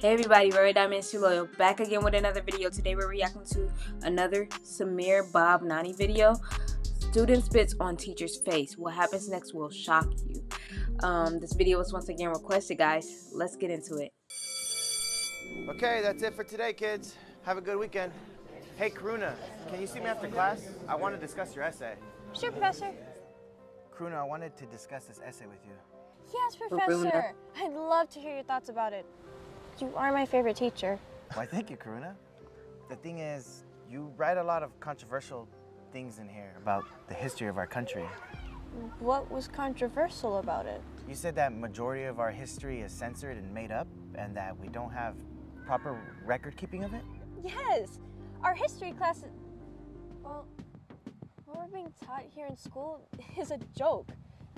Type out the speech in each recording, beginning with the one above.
Hey everybody, Very Diamonds Too Loyal, back again with another video. Today we're reacting to another Bhavnani video. Student spits on teacher's face. What happens next will shock you. This video was once again requested, guys. Let's get into it. Okay, that's it for today, kids. Have a good weekend. Hey, Karuna, can you see me after class? I want to discuss your essay. Sure, Professor. Karuna, I wanted to discuss this essay with you. Yes, Professor. I'd love to hear your thoughts about it. You are my favorite teacher. Why, thank you, Karuna. The thing is, you write a lot of controversial things in here about the history of our country. What was controversial about it? You said that majority of our history is censored and made up, and that we don't have proper record keeping of it? Yes! Our history class, well, what we're being taught here in school is a joke.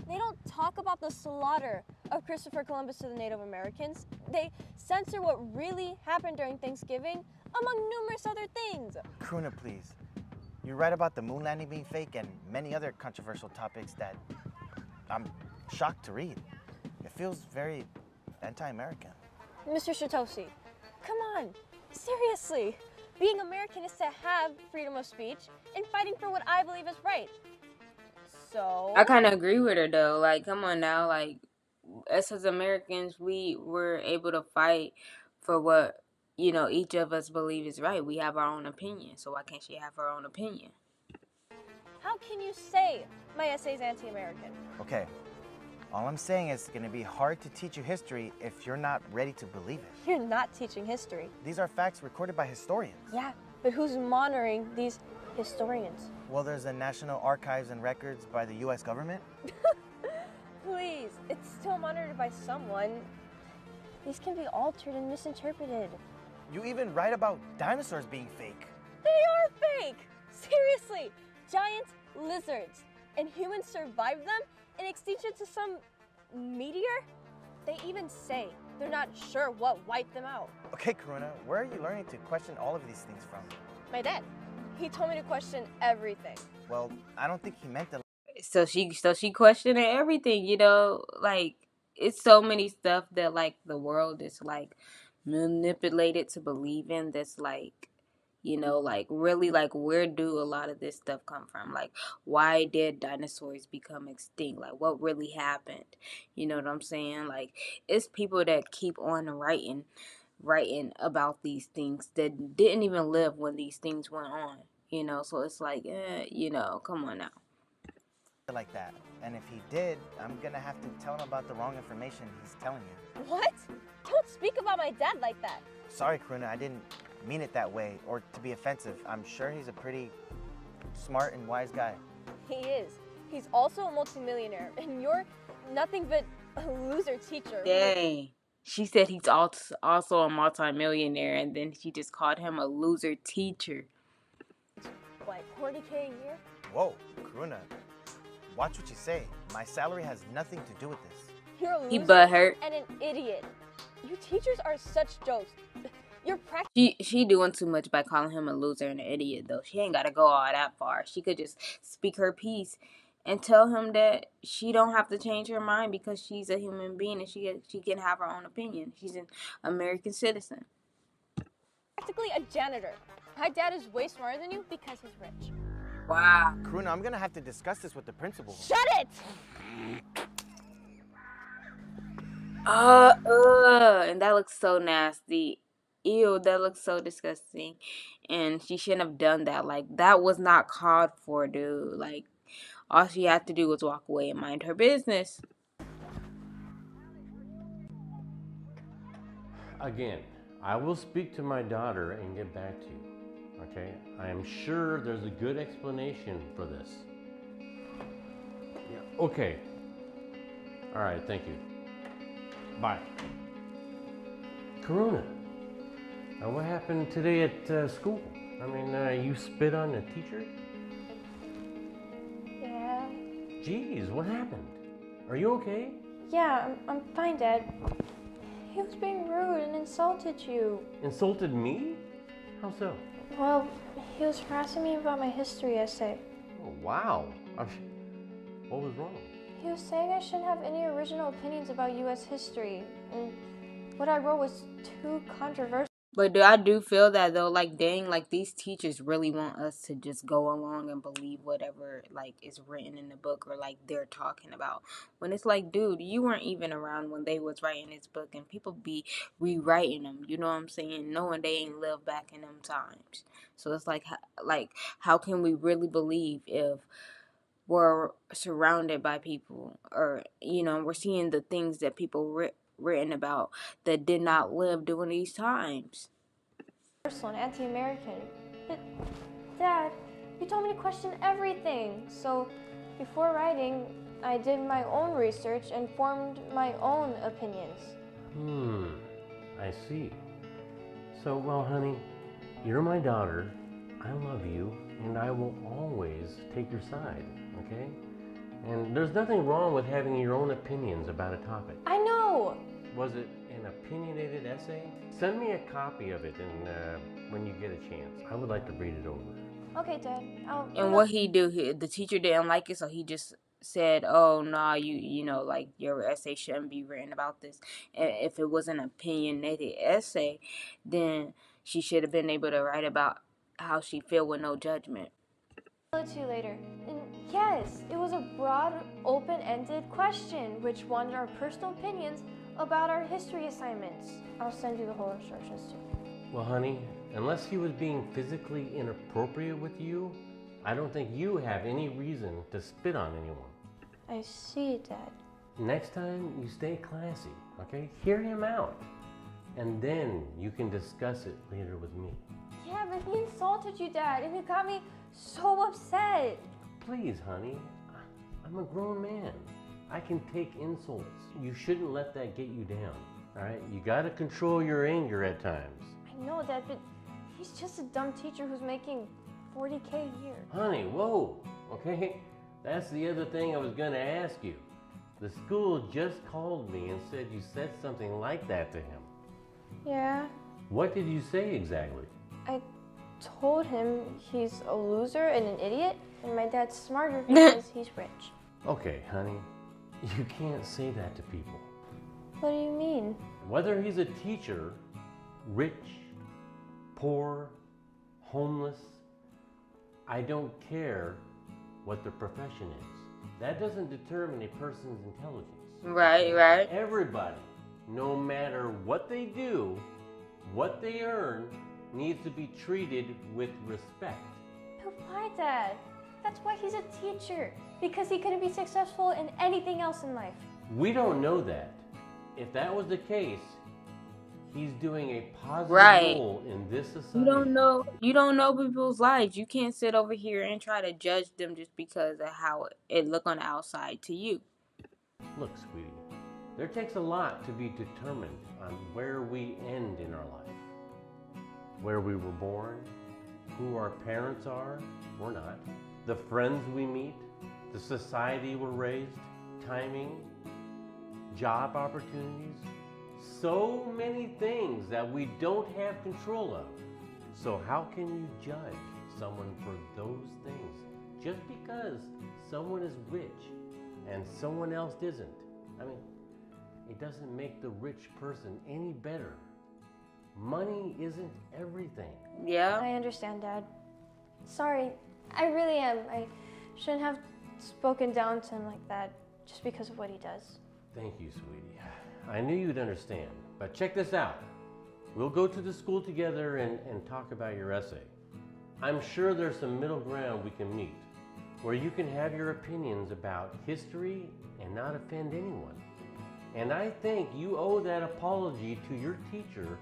They don't talk about the slaughter of Christopher Columbus to the Native Americans. They censor what really happened during Thanksgiving, among numerous other things. Karuna, please. You write about the moon landing being fake and many other controversial topics that I'm shocked to read. It feels very anti-American. Mr. Shitoshi, come on, seriously. Being American is to have freedom of speech and fighting for what I believe is right. So I kind of agree with her though. Like, come on now. Like, us as Americans, we were able to fight for what, each of us believe is right. We have our own opinion. So why can't she have her own opinion? How can you say my essay is anti-American? Okay, all I'm saying is it's going to be hard to teach you history if you're not ready to believe it. You're not teaching history. These are facts recorded by historians. Yeah, but who's monitoring these historians? Well, there's the National Archives and Records by the U.S. government. Please, it's still monitored by someone. These can be altered and misinterpreted. You even write about dinosaurs being fake. They are fake! Seriously, giant lizards. And humans survived them in extinction to some meteor? They even say they're not sure what wiped them out. Okay, Karuna, where are you learning to question all of these things from? My dad. He told me to question everything. Well, I don't think he meant to. So she questioned everything, like, it's so many stuff that, like, the world is, like, manipulated to believe in that's, like, like, really, like, where do a lot of this stuff come from? Like, why did dinosaurs become extinct? Like, what really happened? You know what I'm saying? Like, it's people that keep on writing about these things that didn't even live when these things went on, so it's like, come on now. Like that. And if he did, I'm gonna have to tell him about the wrong information he's telling you. What? Don't speak about my dad like that. Sorry, Karuna, I didn't mean it that way or to be offensive. I'm sure he's a pretty smart and wise guy. He is. He's also a multimillionaire, and you're nothing but a loser teacher. Dang. She said he's also a multimillionaire, and then she just called him a loser teacher. Like 40K a year? Whoa, Karuna, watch what you say. My salary has nothing to do with this. You're a loser He butthurt. and an idiot. You teachers are such jokes. You're practically... She doing too much by calling him a loser and an idiot, though. She ain't got to go all that far. She could just speak her piece and tell him that she don't have to change her mind because she's a human being and she can have her own opinion. She's an American citizen. Practically a janitor. My dad is way smarter than you because he's rich. Wow. Karuna, I'm gonna have to discuss this with the principal. Shut it! And that looks so nasty. Ew, that looks so disgusting. And she shouldn't have done that. Like, that was not called for, dude. Like, all she had to do was walk away and mind her business. Again, I will speak to my daughter and get back to you, okay? I am sure there's a good explanation for this. Yeah, okay. All right, thank you. Bye. Karuna, what happened today at school? I mean, you spit on a teacher? Yeah. Jeez, what happened? Are you okay? Yeah, I'm fine, Dad. He was being rude and insulted you. Insulted me? How so? Well, he was harassing me about my history essay. Oh, wow. What was wrong? He was saying I shouldn't have any original opinions about U.S. history, and what I wrote was too controversial. But I do feel that though, like dang, like these teachers really want us to just go along and believe whatever like is written in the book or like they're talking about. When it's like, dude, you weren't even around when they was writing this book, and people be rewriting them. You know what I'm saying? Knowing they ain't lived back in them times. So it's like how can we really believe if we're surrounded by people, or we're seeing the things that people written about that did not live during these times. And anti-American. But, Dad, you told me to question everything. So, before writing, I did my own research and formed my own opinions. I see. So, well, honey, you're my daughter. I love you, and I will always take your side, okay? And there's nothing wrong with having your own opinions about a topic. I know! Was it an opinionated essay? Send me a copy of it and when you get a chance. I would like to read it over. Okay, Dad. And what he do, the teacher didn't like it, so he just said, oh, nah, like your essay shouldn't be written about this. And if it was an opinionated essay, then she should have been able to write about how she feel with no judgment. I'll tell it to you later. And yes, it was a broad, open-ended question, which wanted our personal opinions about our history assignments. I'll send you the whole instructions too. Well, honey, unless he was being physically inappropriate with you, I don't think you have any reason to spit on anyone. I see, Dad. Next time, you stay classy, okay? Hear him out. And then you can discuss it later with me. Yeah, but he insulted you, Dad, and it got me so upset. Please, honey, I'm a grown man. I can take insults. You shouldn't let that get you down, all right? You gotta control your anger at times. I know, Dad, but he's just a dumb teacher who's making $40K a year. Honey, whoa, okay? That's the other thing I was gonna ask you. The school just called me and said you said something like that to him. Yeah. What did you say exactly? I told him he's a loser and an idiot, and my dad's smarter because he's rich. Okay, honey, you can't say that to people. What do you mean? Whether he's a teacher, rich, poor, homeless, I don't care what their profession is. That doesn't determine a person's intelligence. Right. Everybody, no matter what they do, what they earn, needs to be treated with respect. But why, Dad? That's why he's a teacher. Because he couldn't be successful in anything else in life. We don't know that. If that was the case, he's doing a positive role in this society. You don't know people's lives. You can't sit over here and try to judge them just because of how it look on the outside to you. Look, sweetie, there takes a lot to be determined on where we end in our life. Where we were born, who our parents are, or not, the friends we meet, the society we're raised, timing, job opportunities, so many things that we don't have control of. So how can you judge someone for those things just because someone is rich and someone else isn't? I mean, it doesn't make the rich person any better. Money isn't everything. Yeah. I understand, Dad. Sorry, I really am. I shouldn't have spoken down to him like that just because of what he does. Thank you, sweetie. I knew you'd understand, but check this out. We'll go to the school together and talk about your essay. I'm sure there's some middle ground we can meet, where you can have your opinions about history and not offend anyone. And I think you owe that apology to your teacher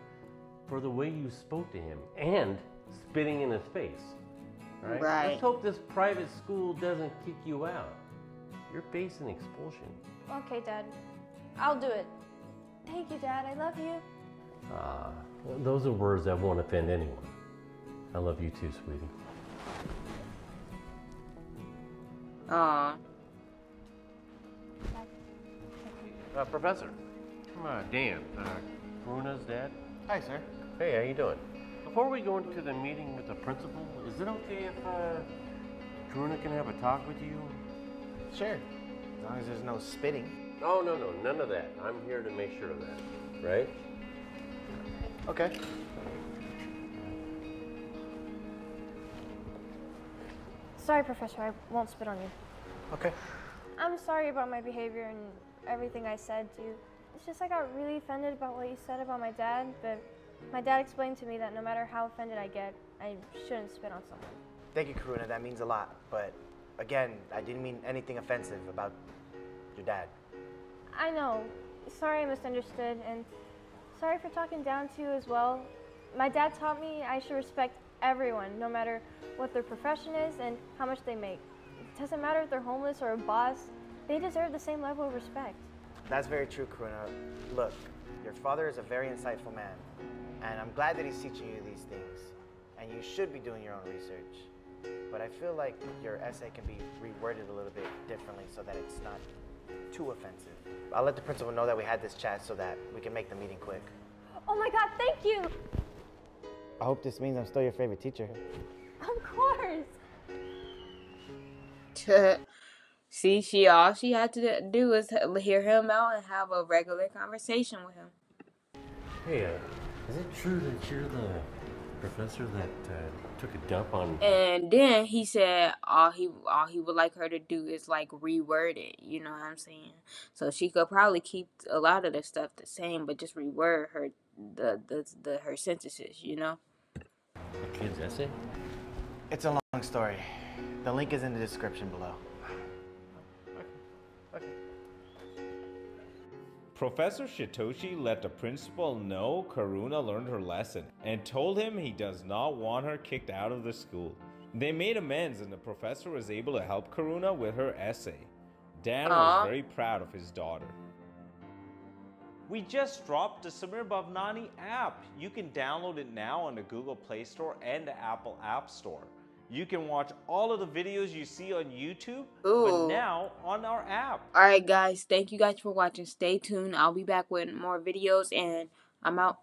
for the way you spoke to him and spitting in his face. Right? Let's hope this private school doesn't kick you out. You're facing expulsion. Okay, Dad. I'll do it. Thank you, Dad. I love you. Those are words that won't offend anyone. I love you too, sweetie. Professor. Come on, Dan. Bruna's dad. Hi, sir. Hey, how you doing? Before we go into the meeting with the principal, is it okay if Bruna can have a talk with you? Sure. As long as there's no spitting. Oh, no, none of that. I'm here to make sure of that, right? Okay. Sorry, Professor, I won't spit on you. Okay. I'm sorry about my behavior and everything I said to you. It's just I got really offended about what you said about my dad, but my dad explained to me that no matter how offended I get, I shouldn't spit on someone. Thank you, Karuna. That means a lot. But again, I didn't mean anything offensive about your dad. I know. Sorry I misunderstood, and sorry for talking down to you as well. My dad taught me I should respect everyone, no matter what their profession is and how much they make. It doesn't matter if they're homeless or a boss, they deserve the same level of respect. That's very true, Karuna. Look, your father is a very insightful man, and I'm glad that he's teaching you these things. And you should be doing your own research. But I feel like your essay can be reworded a little bit differently so that it's not too offensive. I'll let the principal know that we had this chat so that we can make the meeting quick. Oh my God, thank you! I hope this means I'm still your favorite teacher. Of course! See, all she had to do is hear him out and have a regular conversation with him. Hey, is it true that you're the professor that took a dump on? And then he said all he would like her to do is like reword it. You know what I'm saying? So she could probably keep a lot of the stuff the same, but just reword her her sentences. You know? The kid's essay? It's a long story. The link is in the description below. Professor Shitoshi let the principal know Karuna learned her lesson and told him he does not want her kicked out of the school. They made amends and the professor was able to help Karuna with her essay. Dan was very proud of his daughter. We just dropped the Samir Bhavnani app. You can download it now on the Google Play Store and the Apple App Store. You can watch all of the videos you see on YouTube, but now on our app. Alright guys, thank you guys for watching. Stay tuned. I'll be back with more videos and I'm out.